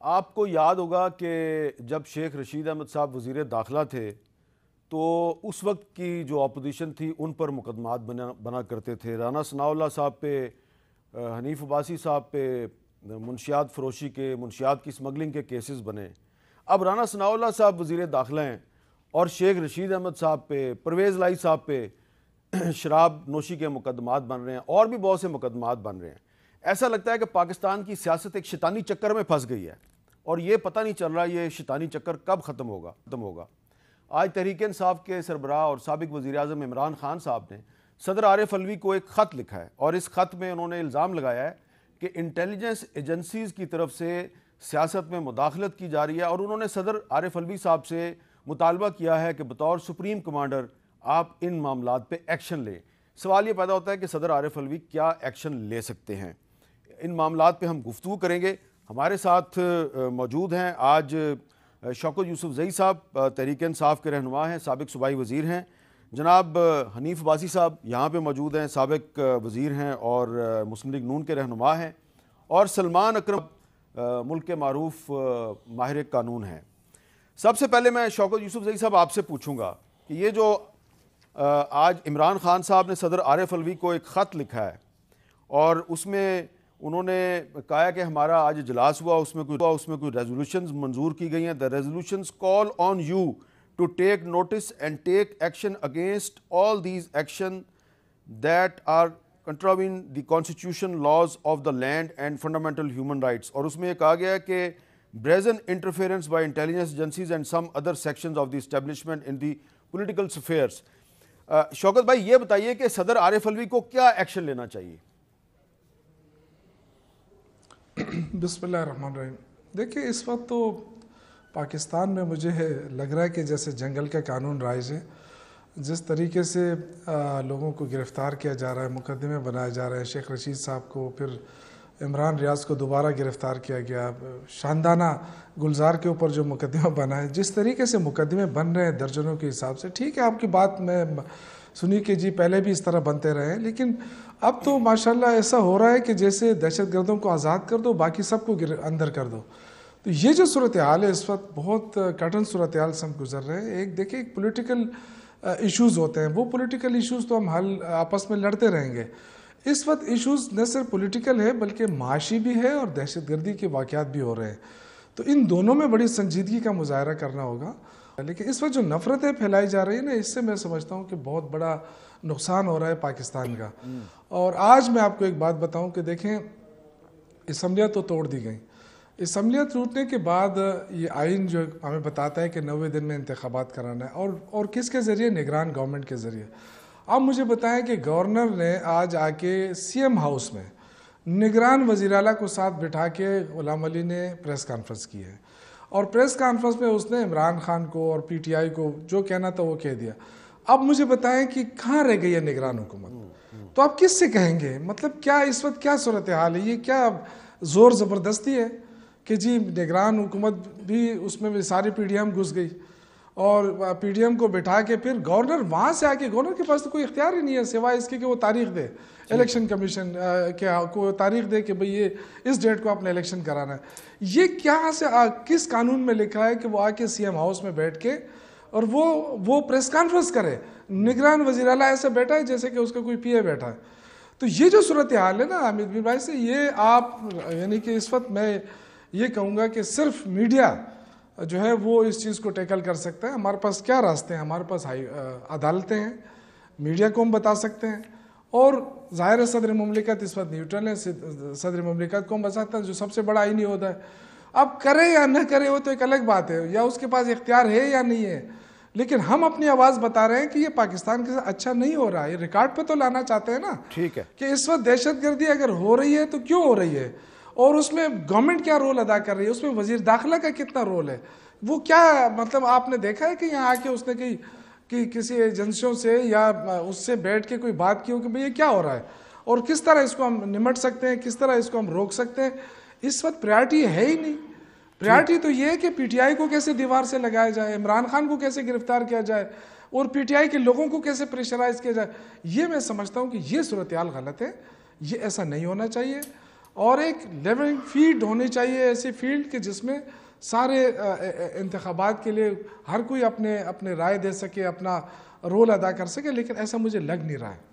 آپ کو یاد ہوگا کہ جب شیخ رشید احمد صاحب وزیر داخلہ تھے تو اس وقت کی جو اپوزیشن تھی ان پر مقدمات بنا کرتے تھے. رانا ثناء اللہ صاحب پہ، حنیف عباسی صاحب پہ منشیات فروشی کے، منشیات کی سمگلنگ کے کیسز بنے. اب رانا ثناء اللہ صاحب وزیر داخلہ ہیں اور شیخ رشید احمد صاحب پہ، پرویز لائی صاحب پہ شراب نوشی کے مقدمات بن رہے ہیں اور بھی بہت سے مقدمات بن رہے ہیں. ایسا لگتا ہے کہ پاکستان کی سیاست ایک شیطانی چکر میں پھنس گئی ہے اور یہ پتہ نہیں چل رہا یہ شیطانی چکر کب ختم ہوگا. آج تحریک انصاف کے سربراہ اور سابق وزیر اعظم عمران خان صاحب نے صدر عارف علوی کو ایک خط لکھا ہے اور اس خط میں انہوں نے الزام لگایا ہے کہ انٹیلیجنس ایجنسیز کی طرف سے سیاست میں مداخلت کی جا رہی ہے اور انہوں نے صدر عارف علوی صاحب سے مطالبہ کیا ہے کہ بطور سپریم کمانڈر آپ ان معاملات پہ ایکشن لیں. سوال یہ پیدا ہوتا ہے کہ صدر عارف علوی کیا ایکشن لے سکتے ہیں؟ ان معاملات پہ ہم گفتگو کریں گے. ہمارے ساتھ موجود ہیں آج شوکت یوسف زئی صاحب، تحریک انصاف کے رہنما ہیں، سابق صوبائی وزیر ہیں. جناب حنیف عباسی صاحب یہاں پہ موجود ہیں، سابق وزیر ہیں اور مسلم لیگ نون کے رہنما ہیں. اور سلمان اکرم ملک کے معروف ماہر قانون ہیں. سب سے پہلے میں شوکت یوسف زئی صاحب آپ سے پوچھوں گا کہ یہ جو آج عمران خان صاحب نے صدر عارف علوی کو ایک خط لکھا ہے اور اس میں انہوں نے کہا کہ ہمارا آج اجلاس ہوا، اس میں کوئی ریزولوشنز منظور کی گئی ہیں. The resolutions call on you to take notice and take action against all these actions that are contravene the constitution, laws of the land and fundamental human rights. اور اس میں یہ کہا گیا ہے کہ brazen interference by intelligence agencies and some other sections of the establishment in the political spheres. شوکت بھائی یہ بتائیے کہ صدر عارف علوی کو کیا ایکشن لینا چاہیے؟ بسم اللہ الرحمن الرحیم. دیکھیں اس وقت تو پاکستان میں مجھے لگ رہا ہے کہ جیسے جنگل کا قانون رائج ہے. جس طریقے سے لوگوں کو گرفتار کیا جا رہا ہے، مقدمے بنائے جا رہے ہیں، شیخ رشید صاحب کو، پھر عمران ریاض کو دوبارہ گرفتار کیا گیا، شاندانہ گلزار کے اوپر جو مقدمہ بنا ہے، جس طریقے سے مقدمے بن رہے ہیں درجنوں کے حساب سے، ٹھیک ہے آپ کی بات میں سنی کہ جی پہلے بھی اس طرح بنتے رہے ہیں، لیکن اب تو ماشاءاللہ ایسا ہو رہا ہے کہ جیسے دہشت گردوں کو آزاد کر دو، باقی سب کو اندر کر دو. تو یہ جو صورتحال ہے اس وقت بہت کٹن صورتحال سے ہم گزر رہے ہیں. ایک دیکھیں ایک پولیٹیکل ایشوز ہوتے ہیں، وہ پولیٹیکل ایشوز تو ہم حل آپس میں لڑتے رہیں گے. اس وقت ایشوز نہ صرف پولیٹیکل ہے بلکہ معاشی بھی ہے اور دہشت گردی کے واقعات بھی ہو رہے ہیں. تو ان دونوں میں بڑی سنجیدگی کا مظاہرہ کرنا ہوگا. لیکن اس وقت جو نفرتیں پھیلائی جا رہی ہیں نا، اس سے میں سمجھتا ہوں کہ بہت بڑا نقصان ہو رہا ہے پاکستان کا. اور آج میں آپ کو ایک بات بتاؤں کہ دیکھیں اسمبلیاں تو توڑ دی گئیں. اسمبلیاں ٹوٹنے کے بعد یہ آئین جو ہمیں بتاتا ہے کہ 90 دن میں انتخابات کرانا ہے، اور کس کے ذریعے؟ نگران گورنمنٹ کے ذریعے. اب مجھے بتائیں کہ گورنر نے آج آ کے سی ایم ہاؤس میں نگران وزیر اعلیٰ کو ساتھ بٹھا کے غلام علی نے پریس کانفرنس کی ہے، اور پریس کانفرنس میں اس نے عمران خان کو اور پی ٹی آئی کو جو کہنا تھا وہ کہہ دیا. اب مجھے بتائیں کہ کہاں رہ گئی ہے نگران حکومت؟ تو آپ کس سے کہیں گے؟ مطلب کیا اس وقت کیا صورتحال ہے؟ یہ کیا زور زبردستی ہے کہ جی نگران حکومت بھی اس میں بھی ساری پی ڈی ایم گھس گئی اور پی ڈی ایم کو بٹھا کے پھر گورنر وہاں سے آ کے، گورنر کے پاس تو کوئی اختیار ہی نہیں ہے سوائے اس کے کہ وہ تاریخ دے، الیکشن کمیشن کو تاریخ دے کہ بھئی یہ اس ڈیٹ کو آپ نے الیکشن کرانا ہے. یہ کہاں سے کس قانون میں لکھا ہے کہ وہ آ کے سی ایم ہاؤس میں بیٹھ کے اور وہ پریس کانفرنس کرے؟ نگران وزیر اعلیٰ ایسے بیٹھا ہے جیسے کہ اس کا کوئی پی اے بیٹھا ہے. تو یہ جو صورتحال ہے نا حامد بن بھائی سے، یہ آپ یعنی کہ اس وقت میں یہ کہوں گا کہ صرف میڈیا جو ہے وہ اس چیز کو ٹیکل کر سکتا ہے. ہمارے پاس کیا راستے ہیں؟ ہمارے پاس عدالتیں ہیں، میڈیا کو ہم بتا سکتے ہیں، اور ظاہر ہے صدر مملکت اس وقت نیوٹرل ہے. صدر مملکت کو ہم بتاتے ہیں جو سب سے بڑا آئینی عہدہ ہے. اب کرے یا نہ کرے وہ تو ایک الگ بات ہے، یا اس کے پاس اختیار ہے یا نہیں ہے، لیکن ہم اپنی آواز بتا رہے ہیں کہ یہ پاکستان کے ساتھ اچھا نہیں ہو رہا ہے. یہ ریکارڈ پہ تو لانا چاہتے ہیں نا، ٹھیک ہے، کہ اس وقت دہشت گردی اگر ہو رہی ہے تو کیوں ہو رہی ہے، اور اس میں گورنمنٹ کیا رول ادا کر رہی ہے، اس میں وزیر داخلہ کا کتنا رول ہے، وہ کیا مطلب آپ نے دیکھا ہے کہ یہاں آ کے اس نے کہ کسی ایجنسیوں سے یا اس سے بیٹھ کے کوئی بات کی ہو کہ بھئی یہ کیا ہو رہا ہے اور کس طرح اس کو ہم نمٹ سکتے ہیں، کس طرح اس کو ہم روک سکتے ہیں؟ اس وقت پریارٹی ہے ہی نہیں. پریارٹی تو یہ ہے کہ پی ٹی آئی کو کیسے دیوار سے لگایا جائے، عمران خان کو کیسے گرفتار کیا جائے، اور پی ٹی آئی کے لوگوں کو کیسے پریشرائز کیا جائے. یہ میں سمجھتا ہوں کہ یہ صورتحال غلط ہے، یہ ایسا نہیں ہونا چاہیے. اور ایک لیونگ فیلڈ ہونی چاہیے، ایسی فیلڈ کہ جس میں سارے انتخابات کے لیے ہر کوئی اپنے رائے دے سکے، اپنا رول ادا کر سکے، لیکن ایسا مجھے لگ نہیں رہا ہے۔